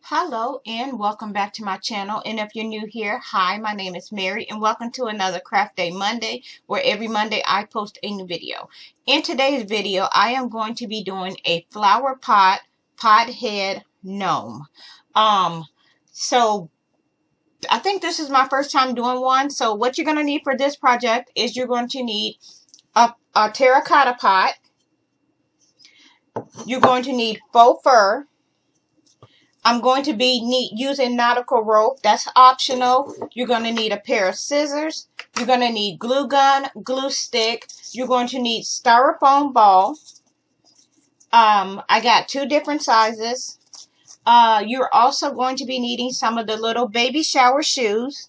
Hello and welcome back to my channel, and if you're new here, hi, my name is Mary and welcome to another Craft Day Monday, where every Monday I post a new video. In today's video I am going to be doing a flower pot pothead gnome. So I think this is my first time doing one. So what you're going to need for this project is you're going to need a terracotta pot. You're going to need faux fur. I'm going to be using nautical rope. That's optional. You're going to need a pair of scissors. You're going to need glue gun, glue stick. You're going to need styrofoam ball. I got two different sizes. You're also going to be needing some of the little baby shower shoes.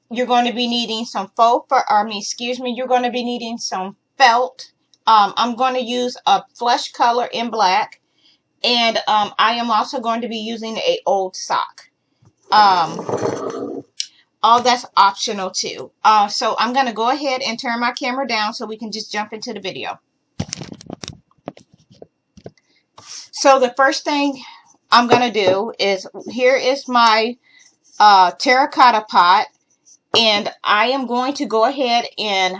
You're going to be needing some you're going to be needing some felt. I'm going to use a flesh color in black. And I am also going to be using an old sock. All that's optional too. So I'm going to go ahead and turn my camera down so we can just jump into the video. So the first thing I'm going to do is, here is my terracotta pot. And I am going to go ahead and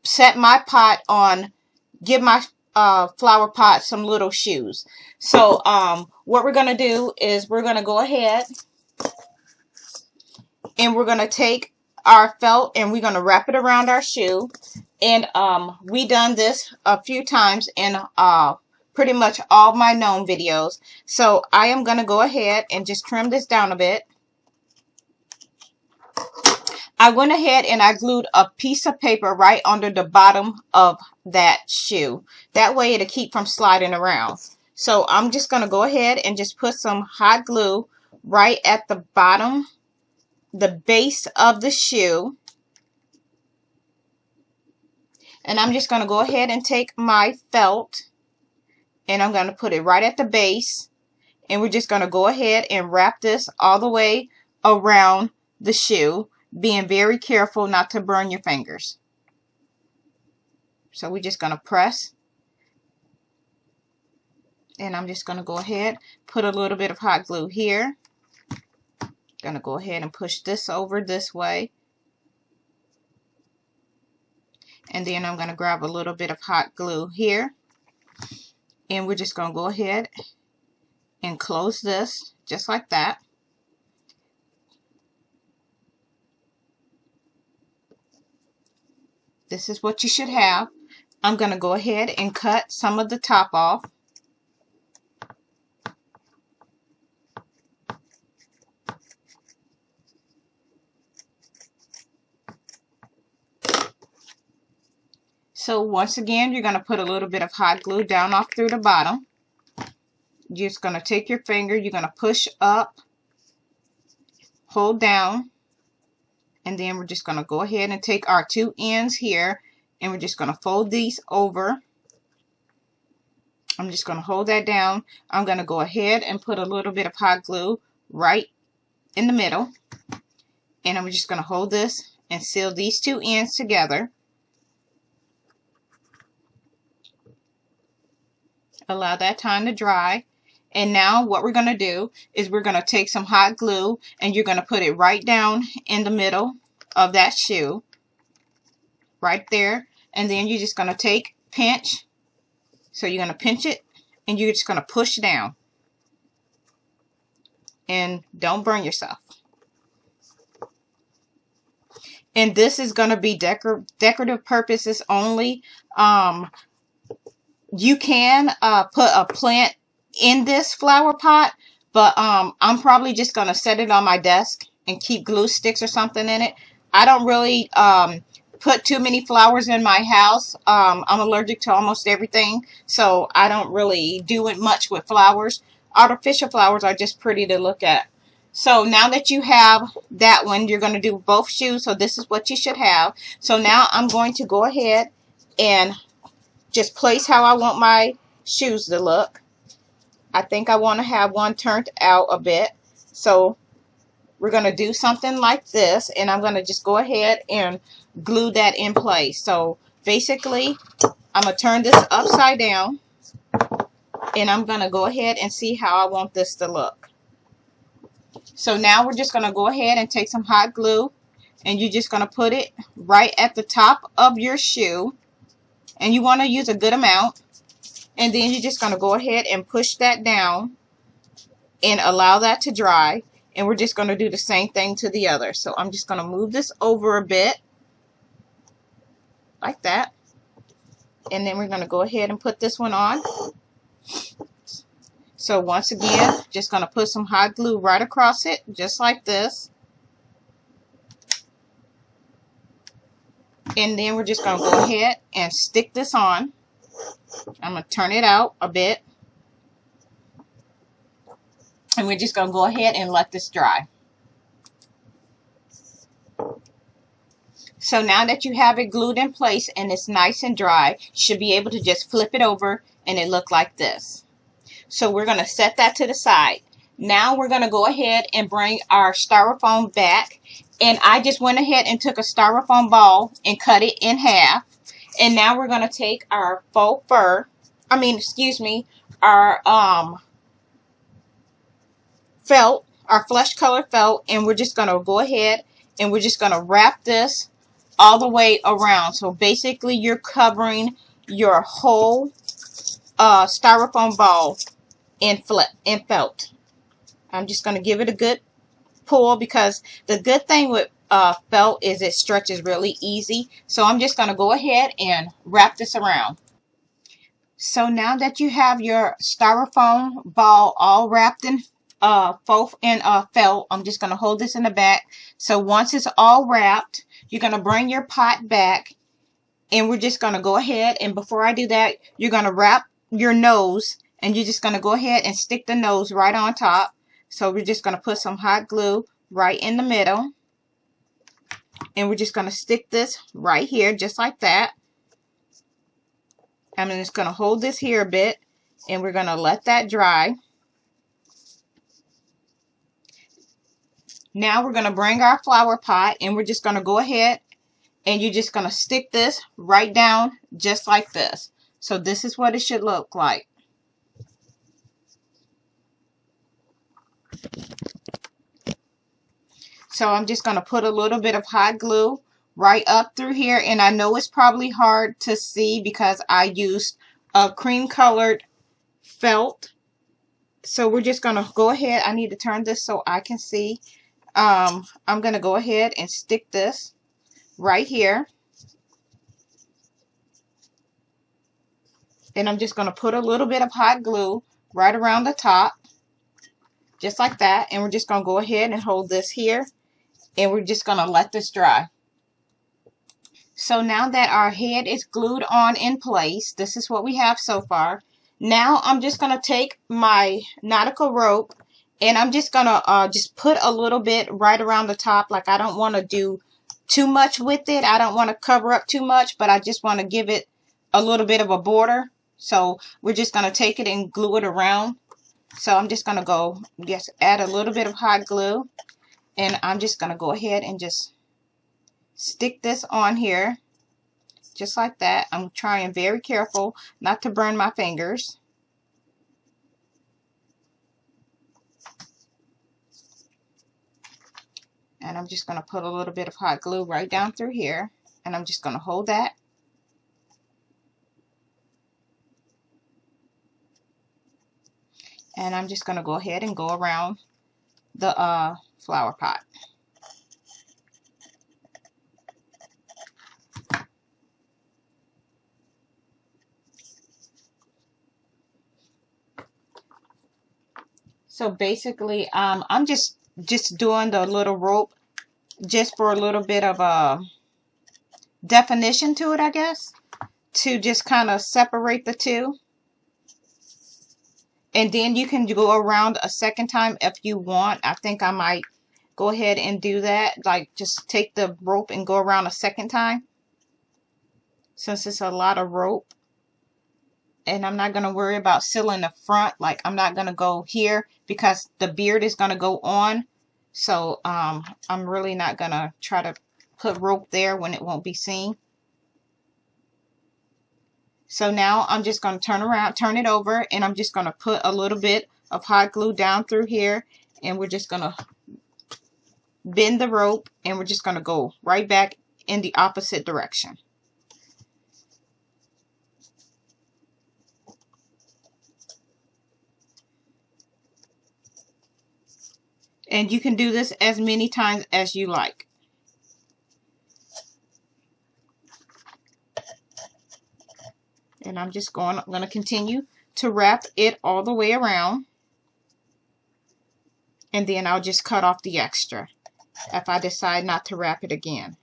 set my pot on, give my flower pot some little shoes. So what we're going to do is we're going to go ahead and we're going to take our felt and we're going to wrap it around our shoe. And we done this a few times in pretty much all my gnome videos. So I am going to go ahead and just trim this down a bit. I went ahead and I glued a piece of paper right under the bottom of that shoe. That way it'll keep from sliding around. So I'm just going to go ahead and just put some hot glue right at the bottom, the base of the shoe. And I'm just going to go ahead and take my felt and I'm going to put it right at the base. And we're just going to go ahead and wrap this all the way around the shoe, being very careful not to burn your fingers. So we're just going to press. And I'm just going to go ahead, put a little bit of hot glue here. Going to go ahead and push this over this way. And then I'm going to grab a little bit of hot glue here. And we're just going to go ahead and close this just like that. This is what you should have. I'm going to go ahead and cut some of the top off. So once again, you're going to put a little bit of hot glue down off through the bottom. You're just going to take your finger, you're going to push up, hold down, and then we're just going to go ahead and take our two ends here and we're just going to fold these over. I'm just going to hold that down. I'm going to go ahead and put a little bit of hot glue right in the middle. And I'm just going to hold this and seal these two ends together. Allow that time to dry. And now what we're going to do is we're going to take some hot glue and you're going to put it right down in the middle of that shoe. Right there. And then you're just going to pinch. So you're going to pinch it and you're just going to push down. And don't burn yourself. And this is going to be decorative purposes only. You can put a plant in this flower pot, but I'm probably just going to set it on my desk and keep glue sticks or something in it. I don't really put too many flowers in my house. I'm allergic to almost everything, so I don't really do it much with flowers. Artificial flowers are just pretty to look at. So now that you have that one, you're going to do both shoes, so this is what you should have. So now I'm going to go ahead and just place how I want my shoes to look. I think I want to have one turned out a bit. So we're going to do something like this. And I'm going to just go ahead and glue that in place. So basically, I'm going to turn this upside down. And I'm going to go ahead and see how I want this to look. So now we're just going to go ahead and take some hot glue, and you're just going to put it right at the top of your shoe, and you want to use a good amount. And then you're just going to go ahead and push that down and allow that to dry. And we're just going to do the same thing to the other. So I'm just going to move this over a bit like that. And then we're going to go ahead and put this one on. So once again, just going to put some hot glue right across it, just like this. And then we're just going to go ahead and stick this on. I'm going to turn it out a bit. And we're just going to go ahead and let this dry. So now that you have it glued in place and it's nice and dry, you should be able to just flip it over and it look like this. So we're going to set that to the side. Now we're going to go ahead and bring our styrofoam back. And I just went ahead and took a styrofoam ball and cut it in half. And now we're going to take our faux fur, our felt, our flesh color felt, and we're just going to go ahead and we're just going to wrap this all the way around. So basically you're covering your whole styrofoam ball in felt. I'm just going to give it a good pull, because the good thing with felt is it stretches really easy. So I'm just going to go ahead and wrap this around. So now that you have your styrofoam ball all wrapped in felt, I'm just going to hold this in the back. So once it's all wrapped, you're going to bring your pot back, and we're just going to go ahead, and before I do that, you're going to wrap your nose, and you're just going to go ahead and stick the nose right on top. So we're just going to put some hot glue right in the middle, and we're just going to stick this right here just like that. I'm just going to hold this here a bit, and we're going to let that dry. Now we're going to bring our flower pot, and we're just going to go ahead and you're just going to stick this right down just like this. So this is what it should look like. So I'm just going to put a little bit of hot glue right up through here. And I know it's probably hard to see because I used a cream colored felt. So we're just going to go ahead. I need to turn this so I can see. I'm going to go ahead and stick this right here. And I'm just going to put a little bit of hot glue right around the top. Just like that. And we're just going to go ahead and hold this here. And we're just going to let this dry. So now that our head is glued on in place, this is what we have so far. Now I'm just going to take my nautical rope, and I'm just going to just put a little bit right around the top. Like, I don't want to do too much with it. I don't want to cover up too much, but I just want to give it a little bit of a border. So we're just going to take it and glue it around. So I'm just going to go, just add a little bit of hot glue. And I'm just going to go ahead and just stick this on here. Just like that. I'm trying very careful not to burn my fingers. And I'm just going to put a little bit of hot glue right down through here. And I'm just going to hold that. And I'm just going to go ahead and go around the flower pot. So basically, I'm just doing the little rope just for a little bit of a definition to it, I guess, to just kind of separate the two. And then you can go around a second time if you want. I think I might go ahead and do that. Like, just take the rope and go around a second time, since it's a lot of rope. And I'm not going to worry about sealing the front. Like, I'm not going to go here because the beard is going to go on. So I'm really not going to try to put rope there when it won't be seen. So now I'm just going to turn it over, and I'm just going to put a little bit of hot glue down through here, and we're just going to bend the rope, and we're just going to go right back in the opposite direction. And you can do this as many times as you like. And I'm going to continue to wrap it all the way around. And then I'll just cut off the extra if I decide not to wrap it again.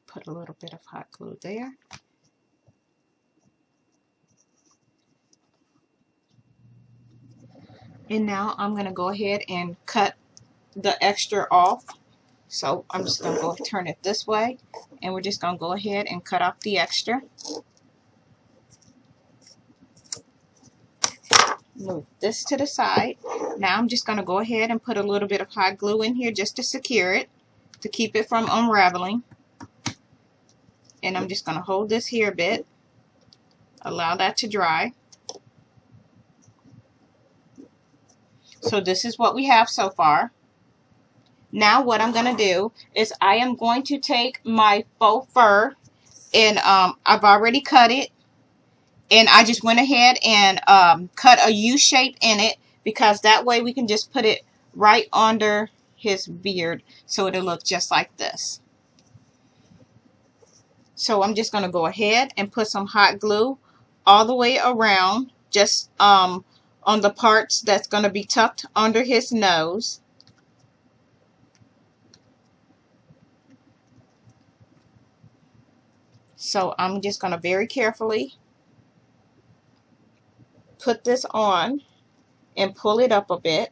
Put a little bit of hot glue there. And now I'm going to go ahead and cut the extra off. So I'm just going to go turn it this way, and we're just going to go ahead and cut off the extra. Move this to the side. Now I'm just going to go ahead and put a little bit of hot glue in here just to secure it, to keep it from unraveling. And I'm just going to hold this here a bit, allow that to dry. So this is what we have so far. Now what I'm going to do is I am going to take my faux fur, and I've already cut it, and I just went ahead and cut a U shape in it, because that way we can just put it right under his beard, so it'll look just like this. So I'm just going to go ahead and put some hot glue all the way around, just on the parts that's going to be tucked under his nose. So I'm just going to very carefully put this on and pull it up a bit.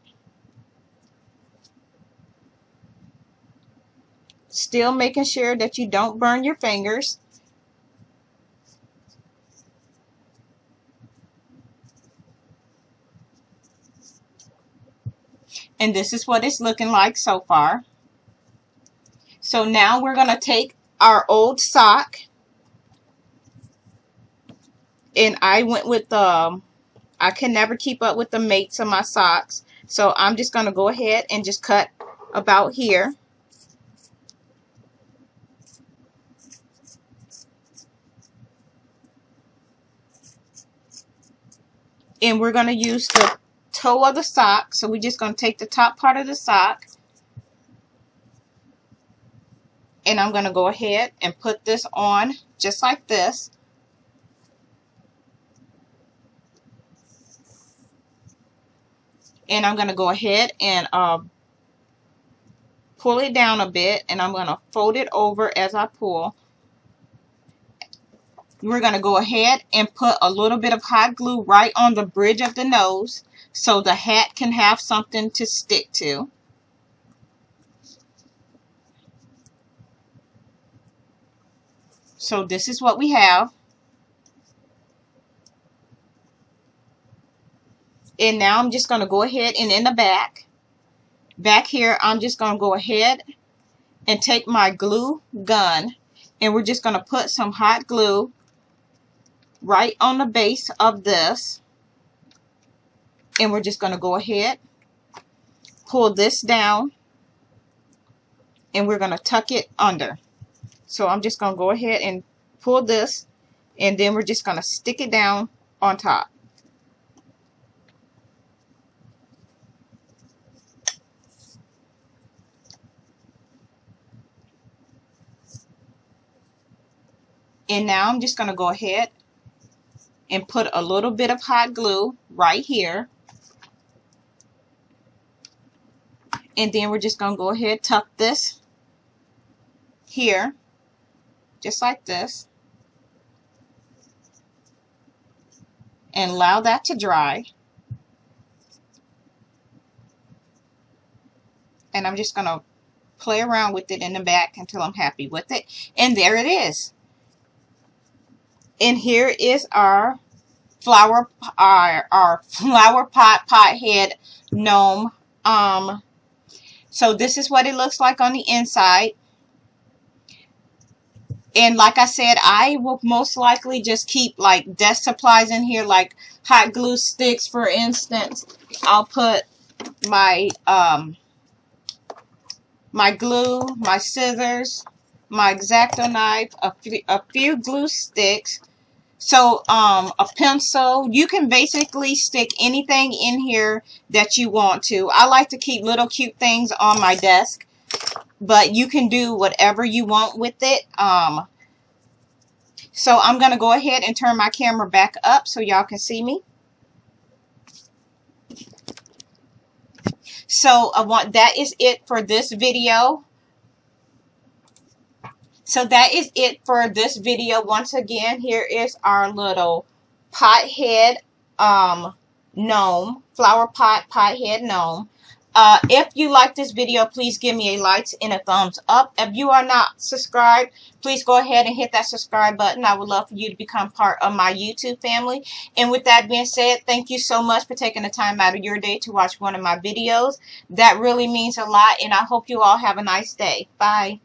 Still making sure that you don't burn your fingers. And this is what it's looking like so far. So now we're going to take our old sock, and I went with I can never keep up with the mates of my socks, so I'm just going to go ahead and just cut about here. And we're going to use the toe of the sock, so we're just going to take the top part of the sock, and I'm going to go ahead and put this on just like this. And I'm going to go ahead and pull it down a bit, and I'm going to fold it over as I pull. We're going to go ahead and put a little bit of hot glue right on the bridge of the nose, so the hat can have something to stick to. So this is what we have. And now I'm just going to go ahead and in the back here, I'm just going to go ahead and take my glue gun, and we're just going to put some hot glue right on the base of this. And we're just going to go ahead, pull this down, and we're going to tuck it under. So I'm just going to go ahead and pull this, and then we're just going to stick it down on top. And now I'm just going to go ahead and put a little bit of hot glue right here. And then we're just going to go ahead, tuck this here, just like this. And allow that to dry. And I'm just going to play around with it in the back until I'm happy with it. And there it is. And here is our our flower pot pothead gnome. So this is what it looks like on the inside. And like I said, I will most likely just keep like desk supplies in here, like hot glue sticks, for instance. I'll put my my glue, my scissors, my X-Acto knife, a few glue sticks. So a pencil. You can basically stick anything in here that you want to. I like to keep little cute things on my desk, but you can do whatever you want with it. So I'm going to go ahead and turn my camera back up so y'all can see me. So that is it for this video. So that is it for this video. Once again, here is our little pothead gnome, flower pot pothead gnome. If you like this video, please give me a like and a thumbs up. If you are not subscribed, please go ahead and hit that subscribe button. I would love for you to become part of my YouTube family. And with that being said, thank you so much for taking the time out of your day to watch one of my videos. That really means a lot, and I hope you all have a nice day. Bye.